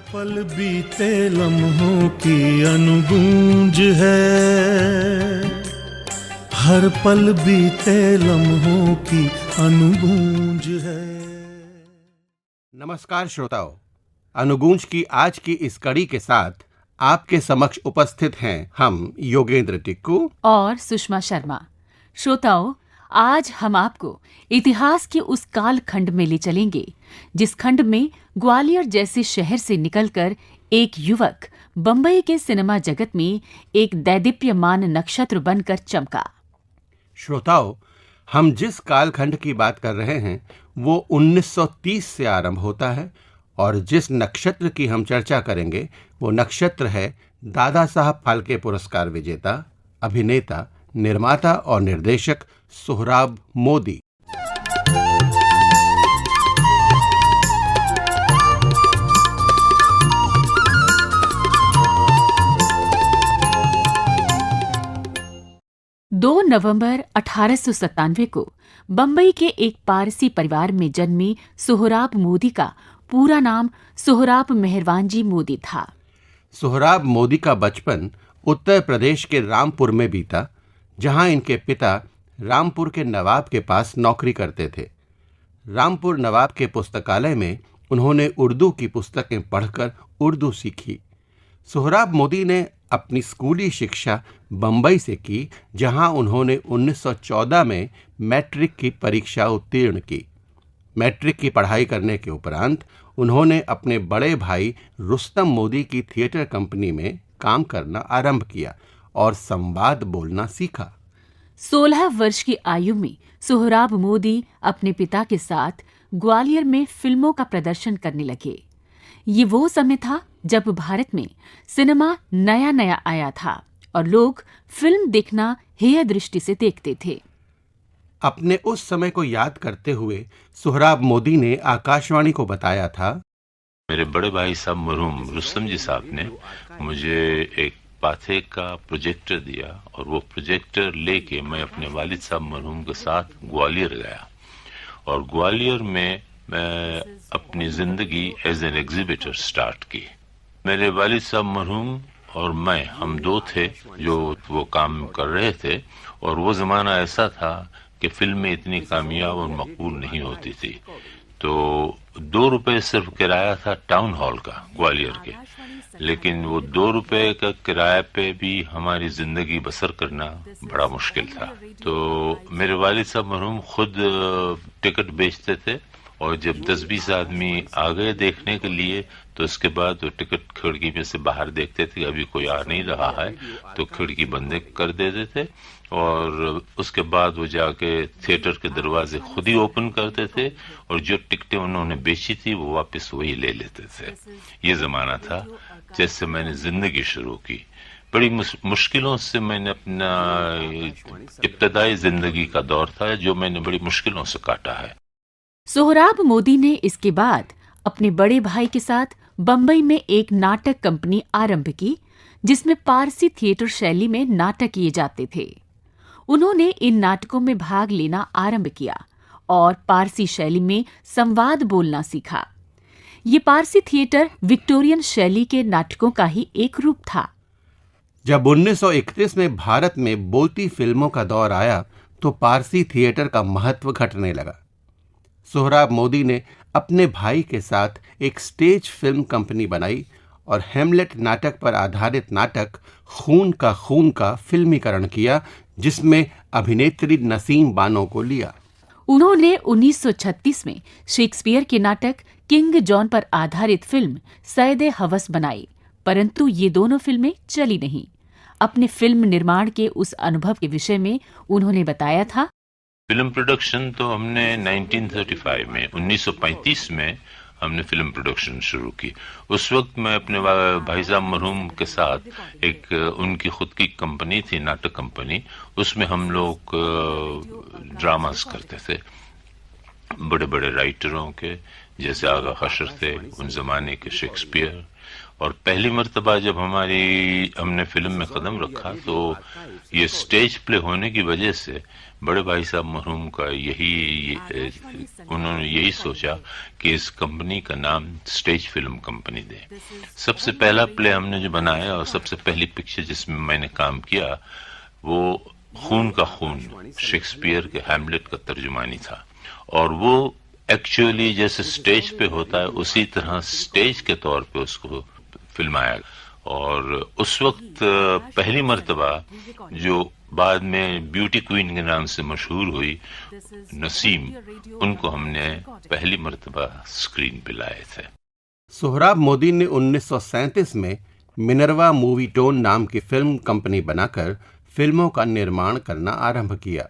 पल बीते लम्हों की अनुगूंज है, हर पल बीते लम्हों की अनुगूंज है। नमस्कार श्रोताओं, अनुगूंज की आज की इस कड़ी के साथ आपके समक्ष उपस्थित हैं हम योगेंद्र टिक्कू और सुषमा शर्मा। श्रोताओं, आज हम आपको इतिहास के उस काल खंड में ले चलेंगे जिस खंड में ग्वालियर जैसे शहर से निकलकर एक युवक बंबई के सिनेमा जगत में एक दैदीप्यमान नक्षत्र बनकर चमका। श्रोताओं, हम जिस कालखंड की बात कर रहे हैं वो 1930 से आरंभ होता है और जिस नक्षत्र की हम चर्चा करेंगे वो नक्षत्र है दादा साहब फाल्के पुरस्कार विजेता, अभिनेता, निर्माता और निर्देशक सोहराब मोदी। दो नवंबर 1897 को बंबई के एक पारसी परिवार में जन्मी सोहराब मोदी का पूरा नाम सोहराब मेहरवानजी मोदी था। सोहराब मोदी का बचपन उत्तर प्रदेश के रामपुर में बीता, जहां इनके पिता रामपुर के नवाब के पास नौकरी करते थे। रामपुर नवाब के पुस्तकालय में उन्होंने उर्दू की पुस्तकें पढ़कर उर्दू सीखी। सोहराब मोदी ने अपनी स्कूली शिक्षा बंबई से की, जहां उन्होंने 1914 में मैट्रिक की परीक्षा उत्तीर्ण की। मैट्रिक की पढ़ाई करने के उपरांत उन्होंने अपने बड़े भाई रुस्तम मोदी की थिएटर कंपनी में काम करना आरंभ किया और संवाद बोलना सीखा। 16 वर्ष की आयु में सोहराब मोदी अपने पिता के साथ ग्वालियर में फिल्मों का प्रदर्शन करने लगे। ये वो समय था जब भारत में सिनेमा नया नया आया था और लोग फिल्म देखना हेय दृष्टि से देखते थे। अपने उस समय को याद करते हुए सोहराब मोदी ने आकाशवाणी को बताया था, मेरे बड़े भाई साहब मरहूम रुस्तम जी साहब ने मुझे एक पाथे का प्रोजेक्टर दिया और वो प्रोजेक्टर लेके मैं अपने वालिद साहब मरहूम के साथ ग्वालियर गया और ग्वालियर में मैं अपनी जिंदगी एज एन एग्जिबिटर स्टार्ट की। मेरे वालिद साहब मरहूम और मैं, हम दो थे जो वो काम कर रहे थे और वो जमाना ऐसा था कि फिल्में इतनी कामयाब और मकबूल नहीं होती थी, तो 2 रुपए सिर्फ किराया था टाउन हॉल का ग्वालियर के, लेकिन वो 2 रुपए का किराए पे भी हमारी जिंदगी बसर करना बड़ा मुश्किल था। तो मेरे वालिद साहब मरहूम खुद टिकट बेचते थे और जब 10-20 आदमी आ गए देखने के लिए तो उसके बाद वो टिकट खिड़की में से बाहर देखते थे, अभी कोई आ नहीं रहा है तो खिड़की बंद कर देते थे और उसके बाद वो जाके थिएटर के दरवाजे खुद ही ओपन करते थे और जो टिकटें उन्होंने बेची थी वो वापस वही ले लेते थे। ये जमाना था जैसे मैंने जिंदगी शुरू की। बड़ी मुश्किलों से मैंने अपना इब्तदाई जिंदगी का दौर था जो मैंने बड़ी मुश्किलों से काटा है। सोहराब मोदी ने इसके बाद अपने बड़े भाई के साथ बंबई में एक नाटक कंपनी आरंभ की जिसमें पारसी थिएटर शैली में नाटक किए जाते थे। उन्होंने इन नाटकों में भाग लेना आरंभ किया और पारसी शैली में संवाद बोलना सीखा। ये पारसी थिएटर विक्टोरियन शैली के नाटकों का ही एक रूप था। जब 1931 में भारत में बोलती फिल्मों का दौर आया तो पारसी थिएटर का महत्व घटने लगा। सोहराब मोदी ने अपने भाई के साथ एक स्टेज फिल्म कंपनी बनाई और हेमलेट नाटक पर आधारित नाटक खून का फिल्मीकरण किया, जिसमें अभिनेत्री नसीम बानो को लिया। उन्होंने 1936 में शेक्सपियर के नाटक किंग जॉन पर आधारित फिल्म सैयदे हवस बनाई, परंतु ये दोनों फिल्में चली नहीं। अपने फिल्म निर्माण के उस अनुभव के विषय में उन्होंने बताया था, फिल्म प्रोडक्शन तो हमने 1935 में 1935 में हमने फिल्म प्रोडक्शन शुरू की। उस वक्त मैं अपने भाई साहब मरहूम के साथ एक उनकी खुद की कंपनी थी, नाटक कंपनी, उसमें हम लोग ड्रामास करते थे बड़े बड़े राइटरों के, जैसे आगा खशर थे, उन जमाने के शेक्सपियर और पहली मर्तबा जब हमने फिल्म में कदम रखा तो ये स्टेज प्ले होने की वजह से बड़े भाई साहब मरहूम का उन्होंने यही सोचा कि इस कंपनी का नाम स्टेज फिल्म कंपनी दे। सबसे पहला प्ले हमने जो बनाया और सबसे पहली पिक्चर जिसमें मैंने काम किया वो खून का खून शेक्सपियर के हैमलेट का तर्जुमानी था, और वो एक्चुअली जैसे स्टेज पे होता है उसी तरह स्टेज के तौर पे उसको फिल्माया। और उस वक्त पहली मर्तबा जो बाद में ब्यूटी क्वीन के नाम से मशहूर हुई नसीम, उनको हमने पहली मर्तबा स्क्रीन पे लाए थे। सोहराब मोदी ने 1937 में मिनर्वा मूवी टोन नाम की फिल्म कंपनी बनाकर फिल्मों का निर्माण करना आरंभ किया।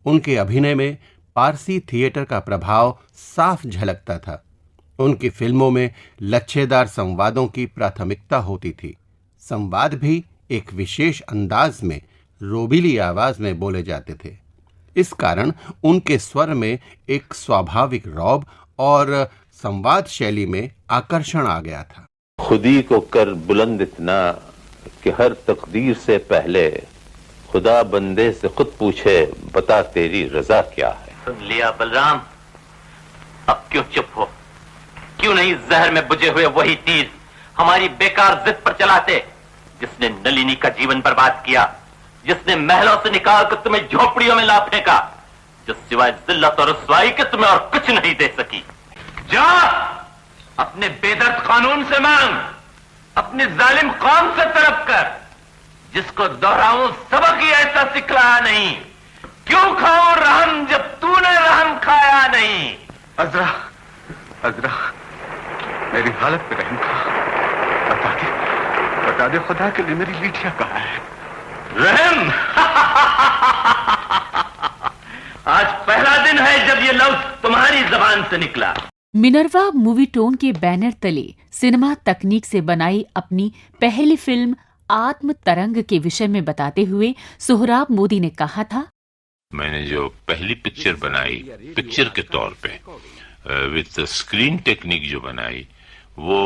उनके अभिनय में पारसी थिएटर का प्रभाव साफ झलकता था। उनकी फिल्मों में लच्छेदार संवादों की प्राथमिकता होती थी। संवाद भी एक विशेष अंदाज में रोबीली आवाज में बोले जाते थे। इस कारण उनके स्वर में एक स्वाभाविक रौब और संवाद शैली में आकर्षण आ गया था। खुदी को कर बुलंद इतना कि हर तकदीर से पहले खुदा बंदे से खुद पूछे बता तेरी रजा क्या है। सुन लिया बलराम, अब क्यों चुप हो? क्यों नहीं जहर में बुझे हुए वही तीर हमारी बेकार जिद पर चलाते, जिसने नलिनी का जीवन बर्बाद किया, जिसने महलों से निकाल कर तुम्हें झोपड़ियों में ला फेंका, जो सिवाय जिल्लत और रुसवाई के तुम्हें और कुछ नहीं दे सकी। जा अपने बेदर्द कानून से मांग, अपनी जालिम कौम से तरफ कर, जिसको दोहराऊं सबक ही ऐसा सिखलाया नहीं। क्यों खाऊं रहम जब तूने रहम खाया नहीं। अजरा, अजरा, मेरी हालत पे रहम खा, बता दे खुदा के लिए मेरी लीठियां कहाँ है? रहम आज पहला दिन है जब ये लफ्ज तुम्हारी जबान से निकला। मिनर्वा मूवी टोन के बैनर तले सिनेमा तकनीक से बनाई अपनी पहली फिल्म आत्म तरंग के विषय में बताते हुए सोहराब मोदी ने कहा था, मैंने जो पहली पिक्चर बनाई पिक्चर के तौर पे विद स्क्रीन टेक्निक जो बनाई, वो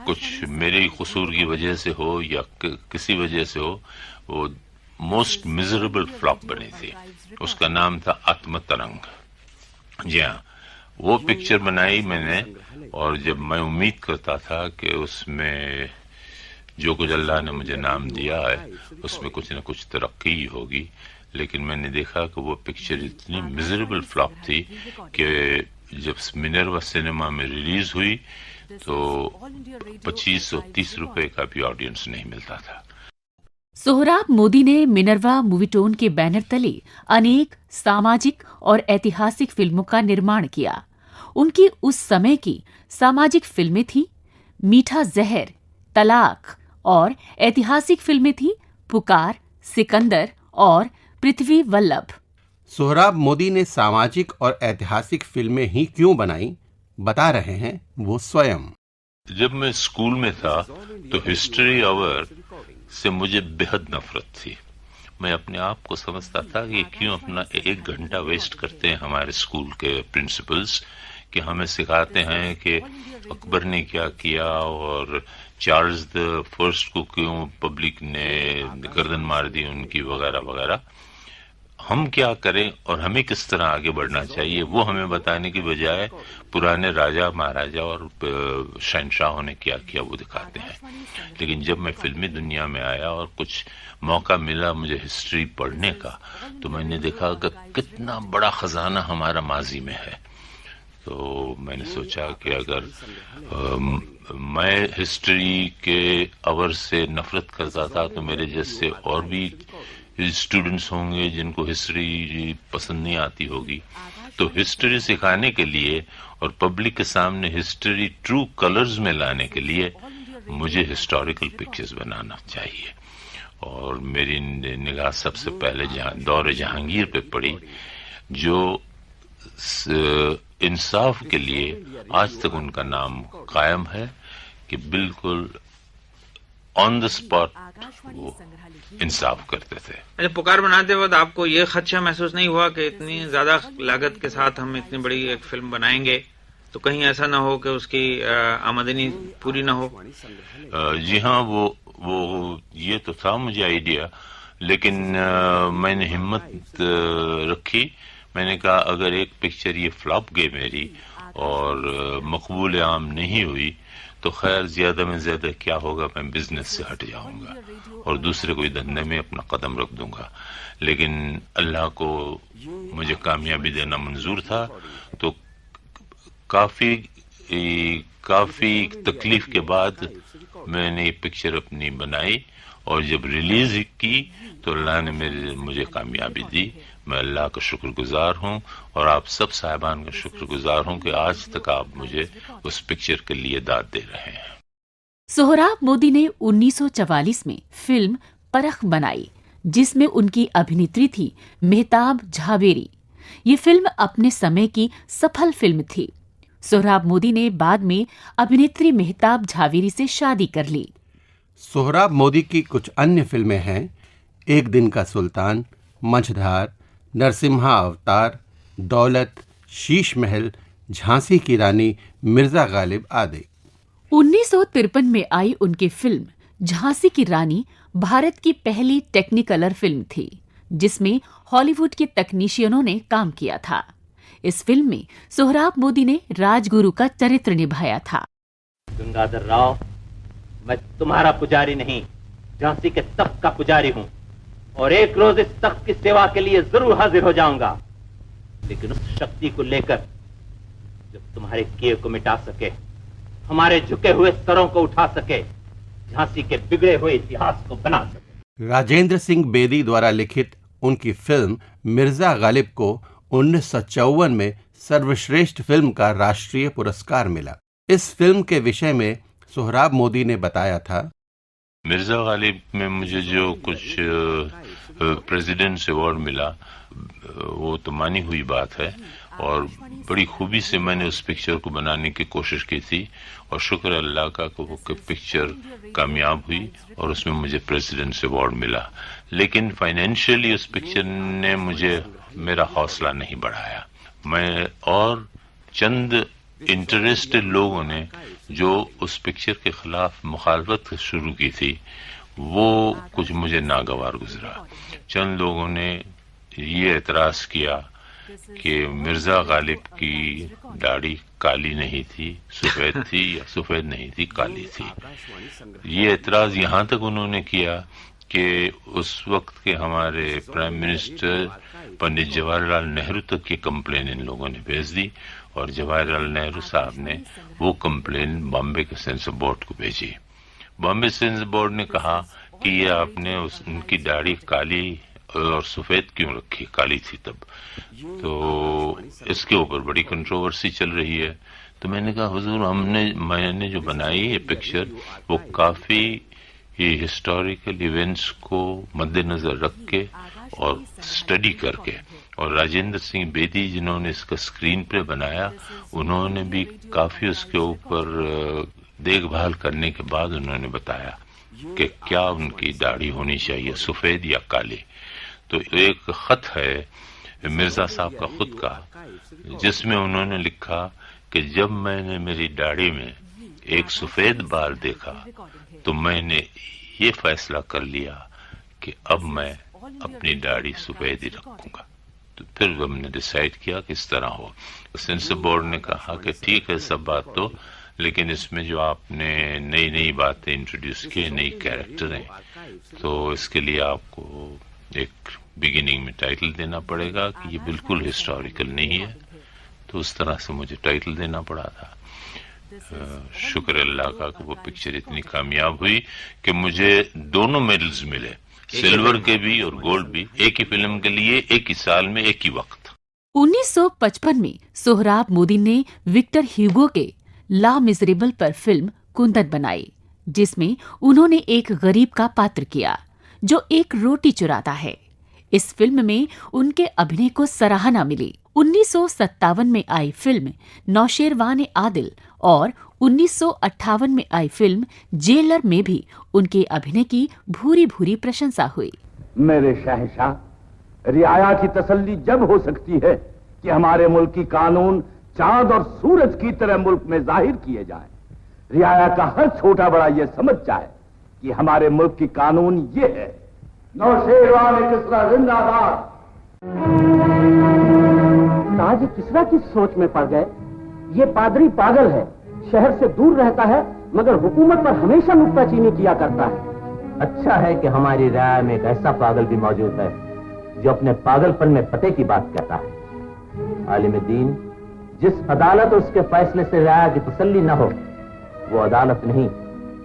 कुछ मेरे कसूर की वजह से हो या किसी वजह से हो, वो मोस्ट मिजरेबल फ्लॉप बनी थी। उसका नाम था आत्म तरंग। जी हाँ, वो पिक्चर बनाई मैंने, और जब मैं उम्मीद करता था कि उसमें जो कुछ अल्लाह ने मुझे नाम दिया है उसमें कुछ न कुछ तरक्की होगी, लेकिन मैंने देखा कि वो पिक्चर इतनी मिजरेबल फ्लॉप थी कि जब मिनर्वा सिनेमा में रिलीज हुई तो 25-30 रुपए का भी ऑडियंस नहीं मिलता था। सोहराब मोदी ने मिनर्वा मूवी टोन के बैनर तले अनेक सामाजिक और ऐतिहासिक फिल्मों का निर्माण किया। उनकी उस समय की सामाजिक फिल्में थी मीठा जहर, तलाक, और ऐतिहासिक फिल्में थी पुकार, सिकंदर और पृथ्वी वल्लभ। सोहराब मोदी ने सामाजिक और ऐतिहासिक फिल्में ही क्यों बनाई, बता रहे हैं वो स्वयं। जब मैं स्कूल में था तो हिस्ट्री आवर से मुझे बेहद नफरत थी। मैं अपने आप को समझता था कि क्यों अपना 1 घंटा वेस्ट करते हैं हमारे स्कूल के प्रिंसिपल्स, कि हमें सिखाते हैं कि अकबर ने क्या किया और चार्ल्स द फर्स्ट को क्यों पब्लिक ने गर्दन मार दी उनकी, वगैरह वगैरह। हम क्या करें और हमें किस तरह आगे बढ़ना चाहिए वो हमें बताने की बजाय पुराने राजा महाराजा और शहंशाहों ने क्या किया वो दिखाते हैं। लेकिन जब मैं फिल्मी दुनिया में आया और कुछ मौका मिला मुझे हिस्ट्री पढ़ने का, तो मैंने देखा कि कितना बड़ा खजाना हमारा माजी में है। तो मैंने सोचा कि अगर मैं हिस्ट्री के अवर से नफरत करता था तो मेरे जैसे और भी स्टूडेंट्स होंगे जिनको हिस्ट्री पसंद नहीं आती होगी। तो हिस्ट्री सिखाने के लिए और पब्लिक के सामने हिस्ट्री ट्रू कलर्स में लाने के लिए मुझे हिस्टोरिकल पिक्चर्स बनाना चाहिए। और मेरी निगाह सबसे पहले दौरे जहांगीर पे पड़ी, जो इंसाफ के लिए आज तक उनका नाम कायम है कि बिल्कुल ऑन द स्पॉट वो इंसाफ करते थे। अच्छा, पुकार बनाते वक्त आपको ये खदशा महसूस नहीं हुआ कि इतनी ज्यादा लागत के साथ हम इतनी बड़ी एक फिल्म बनाएंगे तो कहीं ऐसा ना हो कि उसकी आमदनी पूरी ना हो? जी हाँ, वो ये तो था मुझे आइडिया, लेकिन मैंने हिम्मत रखी। मैंने कहा अगर एक पिक्चर ये फ्लॉप गई मेरी और मकबूल आम नहीं हुई तो खैर ज्यादा में ज्यादा क्या होगा, मैं बिजनेस से हट जाऊंगा और दूसरे कोई धंधे में अपना कदम रख दूंगा। लेकिन अल्लाह को मुझे कामयाबी देना मंजूर था, तो काफी तकलीफ के बाद मैंने ये पिक्चर अपनी बनाई और जब रिलीज की तो अल्लाह ने मुझे कामयाबी दी। मैं अल्लाह का शुक्रगुजार हूँ और आप सब साहिबान का शुक्रगुजार हूँ कि आज तक आप मुझे उस पिक्चर के लिए दाद दे रहे हैं। सोहराब मोदी ने 1944 में फिल्म परख बनाई, जिसमें उनकी अभिनेत्री थी मेहताब झावेरी। ये फिल्म अपने समय की सफल फिल्म थी। सोहराब मोदी ने बाद में अभिनेत्री मेहताब झावेरी से शादी कर ली। सोहराब मोदी की कुछ अन्य फिल्में हैं एक दिन का सुल्तान, मझधार, नरसिम्हा अवतार, दौलत, शीश महल, झांसी की रानी, मिर्जा गालिब आदि। 1953 में आई उनकी फिल्म झांसी की रानी भारत की पहली टेक्निकलर फिल्म थी, जिसमें हॉलीवुड के तकनीशियनों ने काम किया था। इस फिल्म में सोहराब मोदी ने राजगुरु का चरित्र निभाया था। गंगाधर राव, मैं तुम्हारा पुजारी नहीं, झांसी के तख्त का पुजारी हूँ और एक रोज इस तख्त की सेवा के लिए जरूर हाजिर हो जाऊंगा, लेकिन उस शक्ति को लेकर जब तुम्हारे किए को मिटा सके, हमारे झुके हुए सरों को उठा सके, झांसी के बिगड़े हुए इतिहास को बना सके। राजेंद्र सिंह बेदी द्वारा लिखित उनकी फिल्म मिर्जा गालिब को 1954 में सर्वश्रेष्ठ फिल्म का राष्ट्रीय पुरस्कार मिला। इस फिल्म के विषय में सोहराब मोदी ने बताया था, मिर्जा गालिब में मुझे जो कुछ प्रेसिडेंट्स अवार्ड मिला वो तो मानी हुई बात है और बड़ी खूबी से मैंने उस पिक्चर को बनाने की कोशिश की थी और शुक्र अल्लाह का कि वो पिक्चर कामयाब हुई और उसमें मुझे प्रेसिडेंट्स अवार्ड मिला। लेकिन फाइनेंशियली उस पिक्चर ने मुझे मेरा हौसला नहीं बढ़ाया। मैं और चंद इंटरेस्टेड लोगों ने जो उस पिक्चर के खिलाफ मुखालफत शुरू की थी वो कुछ मुझे नागवार गुजरा। चंद लोगों ने ये एतराज किया कि मिर्जा गालिब की दाढ़ी काली नहीं थी, सफेद थी, या सफेद नहीं थी, काली थी। ये एतराज यहाँ तक उन्होंने किया कि उस वक्त के हमारे प्राइम मिनिस्टर पंडित जवाहरलाल नेहरू तक ये कंप्लेन इन लोगों ने भेज दी और जवाहरलाल नेहरू साहब ने वो कंप्लेन बॉम्बे के सेंसर बोर्ड को भेजी। बॉम्बे सेंसर बोर्ड ने कहा कि ये आपने उनकी दाढ़ी काली और सफेद क्यों रखी, काली थी तब। तो इसके ऊपर बड़ी कंट्रोवर्सी चल रही है। तो मैंने कहा हुजूर, मैंने जो बनाई ये पिक्चर वो काफी ये हिस्टोरिकल इवेंट्स को मद्देनजर रख के और स्टडी करके, और राजेंद्र सिंह बेदी जिन्होंने इसका स्क्रीन पे बनाया उन्होंने भी काफी उसके ऊपर देखभाल करने के बाद उन्होंने बताया कि क्या उनकी दाढ़ी होनी चाहिए, सफेद या काली। तो एक खत है मिर्जा साहब का खुद का जिसमें उन्होंने लिखा कि जब मैंने मेरी दाढ़ी में एक सफेद बाल देखा तो मैंने ये फैसला कर लिया कि अब मैं अपनी दाढ़ी सफेद ही रखूंगा। तो फिर हमने डिसाइड किया कि इस तरह हो। सेंसर बोर्ड ने कहा कि ठीक है सब बात तो, लेकिन इसमें जो आपने नई नई बातें इंट्रोड्यूस की, नई कैरेक्टर हैं, तो इसके लिए आपको एक बिगिनिंग में टाइटल देना पड़ेगा कि ये बिल्कुल हिस्टोरिकल नहीं है। तो उस तरह से मुझे टाइटल देना पड़ा था। शुक्र अल्लाह का कि वो पिक्चर इतनी कामयाब हुई कि मुझे दोनों मेडल्स मिले, सिल्वर के भी और गोल्ड भी, एक ही फिल्म के लिए, एक ही साल में, एक ही वक्त। 1955 में सोहराब मोदी ने विक्टर ह्यूगो के ला मिजरेबल पर फिल्म कुंदन बनाई, जिसमें उन्होंने एक गरीब का पात्र किया जो एक रोटी चुराता है। इस फिल्म में उनके अभिनय को सराहना मिली। 1957 में आई फिल्म नौशेरवान आदिल और 1958 में आई फिल्म जेलर में भी उनके अभिनय की भूरी भूरी प्रशंसा हुई। मेरे शहंशाह, रियाया की तसल्ली जब हो सकती है कि हमारे मुल्क की कानून चांद और सूरज की तरह मुल्क में जाहिर किए जाएं। रियाया का हर छोटा बड़ा ये समझ जाए कि हमारे मुल्क की कानून ये है। नौशेरवान किसरा जिंदाबाद। ताज किसरा किस सोच में पड़ गए? ये पादरी पागल है, शहर से दूर रहता है मगर हुकूमत पर हमेशा नुक्ताचीनी किया करता है। अच्छा है कि हमारी राय में एक ऐसा पागल भी मौजूद है जो अपने पागलपन में पते की बात कहता है। आलिम दीन, जिस अदालत उसके फैसले से राय की तसल्ली न हो, वो अदालत नहीं,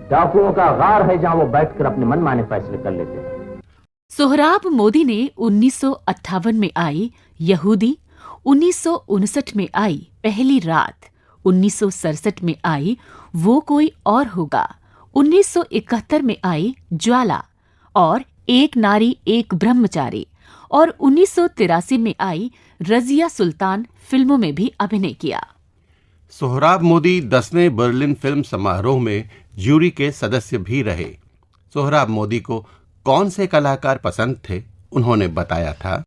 डाकुओं का गार है जहां वो बैठकर अपने मनमाने फैसले कर लेते हैं। सोहराब मोदी ने 1958 में आई यहूदी, 1959 में आई पहली रात, 1967 में आई वो कोई और होगा, 1971 में आई ज्वाला और एक नारी एक ब्रह्मचारी, और 1983 में आई रजिया सुल्तान फिल्मों में भी अभिनय किया। सोहराब मोदी 10वें बर्लिन फिल्म समारोह में जूरी के सदस्य भी रहे। सोहराब मोदी को कौन से कलाकार पसंद थे, उन्होंने बताया था,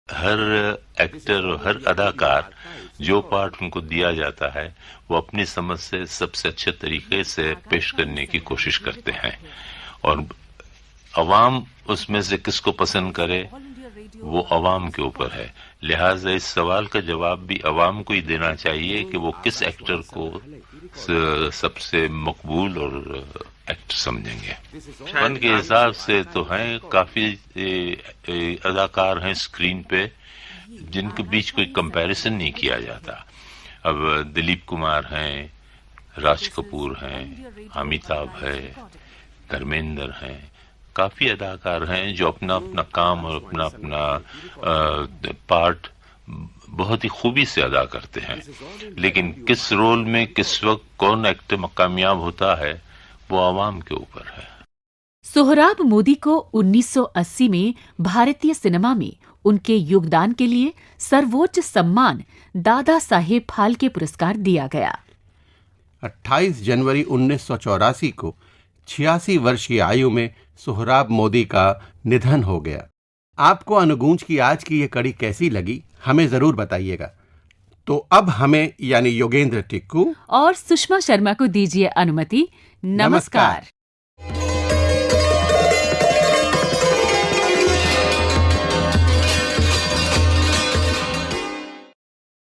हर एक्टर और हर अदाकार जो पार्ट उनको दिया जाता है वो अपनी समझ से सबसे अच्छे तरीके से पेश करने की कोशिश करते हैं, और अवाम उसमें से किसको पसंद करे वो अवाम के ऊपर है। लिहाजा इस सवाल का जवाब भी अवाम को ही देना चाहिए कि वो किस एक्टर को सबसे मकबूल और एक्टर समझेंगे। फन के हिसाब से तो हैं काफी अदाकार हैं स्क्रीन पे जिनके बीच कोई कंपैरिजन नहीं किया जाता। अब दिलीप कुमार हैं, राज कपूर हैं, अमिताभ है, धर्मेंद्र हैं, काफी अदाकार हैं जो अपना अपना काम और अपना अपना पार्ट बहुत ही खूबी से अदा करते हैं, लेकिन किस रोल में किस वक्त कौन एक्टर कामयाब होता है वो आवाम के ऊपर है। सोहराब मोदी को 1980 में भारतीय सिनेमा में उनके योगदान के लिए सर्वोच्च सम्मान दादा साहेब फाल्के पुरस्कार दिया गया। 28 जनवरी 1984 को 86 वर्ष की आयु में सोहराब मोदी का निधन हो गया। आपको अनुगूंज की आज की ये कड़ी कैसी लगी, हमें जरूर बताइएगा। तो अब हमें यानी योगेंद्र टिक्कू और सुषमा शर्मा को दीजिए अनुमति। नमस्कार।